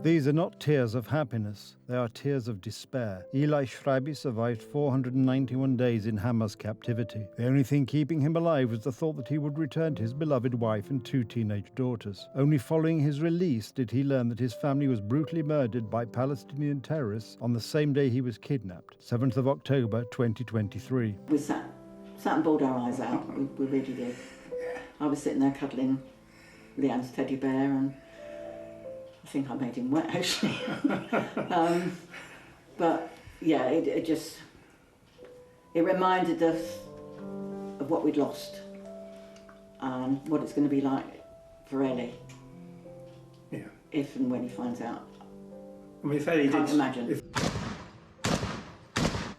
These are not tears of happiness, they are tears of despair. Eli Schreiber survived 491 days in Hamas captivity. The only thing keeping him alive was the thought that he would return to his beloved wife and 2 teenage daughters. Only following his release did he learn that his family was brutally murdered by Palestinian terrorists on the same day he was kidnapped, 7th of October 2023. We sat and bawled our eyes out, we really did. I was sitting there cuddling Leanne's teddy bear, and I think I made him wet, actually. But yeah, it reminded us of what we'd lost and what it's going to be like for Ellie. Yeah. If and when he finds out. I mean, if Ellie can't imagine.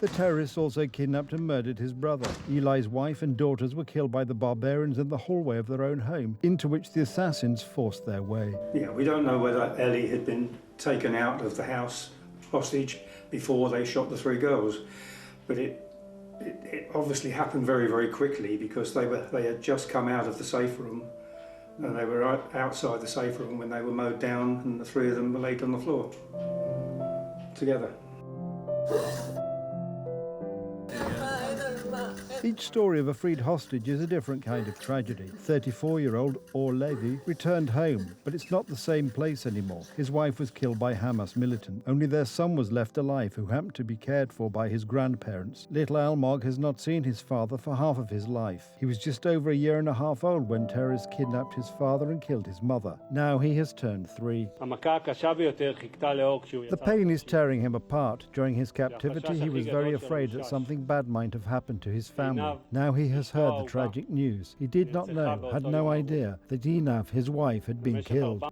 The terrorists also kidnapped and murdered his brother. Eli's wife and daughters were killed by the barbarians in the hallway of their own home, into which the assassins forced their way. Yeah, we don't know whether Ellie had been taken out of the house hostage before they shot the 3 girls, but it obviously happened very, very quickly, because they had just come out of the safe room, and they were outside the safe room when they were mowed down, and the 3 of them were laid on the floor together. Each story of a freed hostage is a different kind of tragedy. 34-year-old Or Levy returned home, but it's not the same place anymore. His wife was killed by Hamas militant. Only their son was left alive, who happened to be cared for by his grandparents. Little Almog has not seen his father for half of his life. He was just over a year and a half old when terrorists kidnapped his father and killed his mother. Now he has turned 3. The pain is tearing him apart. During his captivity, he was very afraid that something bad might have happened to his family. Now he has heard the tragic news. He did not know, had no idea, that Inav, his wife, had been killed.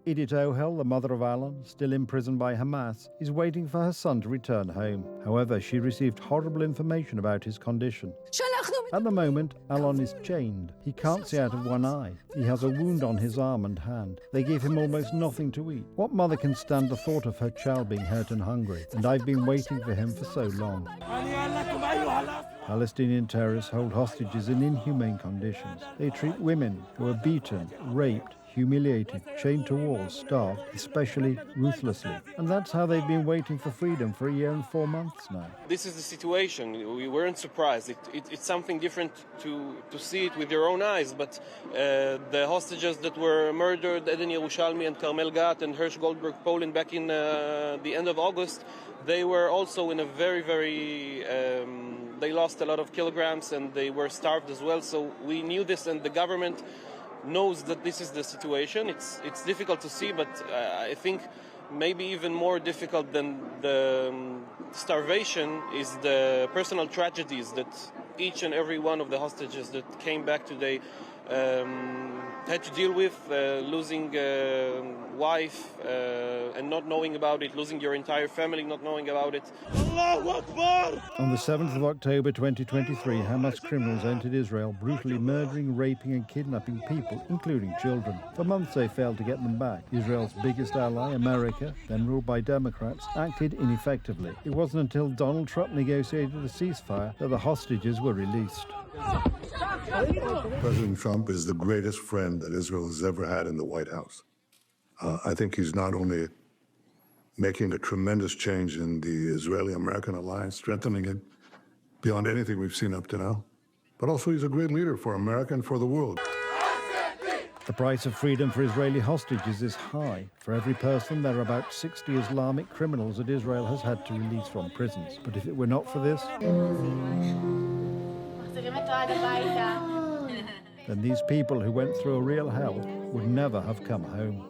Edith Ohel, the mother of Alan, still imprisoned by Hamas, is waiting for her son to return home. However, she received horrible information about his condition. At the moment, Alon is chained. He can't see out of one eye. He has a wound on his arm and hand. They give him almost nothing to eat. What mother can stand the thought of her child being hurt and hungry? And I've been waiting for him for so long. Palestinian terrorists hold hostages in inhumane conditions. They treat women who are beaten, raped, humiliated, chained to walls, starved, especially ruthlessly. And that's how they've been waiting for freedom for a year and 4 months now. This is the situation. We weren't surprised. It's something different to see it with your own eyes, but the hostages that were murdered, Eden Yerushalmi and Carmel Gat and Hirsch Goldberg Poland back in the end of August, they were also in a very, very... they lost a lot of kilograms and they were starved as well, so we knew this, and the government knows that this is the situation. It's difficult to see, but I think maybe even more difficult than the starvation is the personal tragedies that each and every one of the hostages that came back today had to deal with, losing wife and not knowing about it, losing your entire family not knowing about it. On the 7th of October 2023, Hamas criminals entered Israel, brutally murdering, raping and kidnapping people, including children. For months they failed to get them back. Israel's biggest ally, America, then ruled by Democrats, acted ineffectively. It wasn't until Donald Trump negotiated a ceasefire that the hostages were released. President Trump is the greatest friend that Israel has ever had in the White House. I think he's not only making a tremendous change in the Israeli-American alliance, strengthening it beyond anything we've seen up to now, but also he's a great leader for America and for the world. The price of freedom for Israeli hostages is high. For every person, there are about 60 Islamic criminals that Israel has had to release from prisons. But if it were not for this, then these people who went through a real hell would never have come home.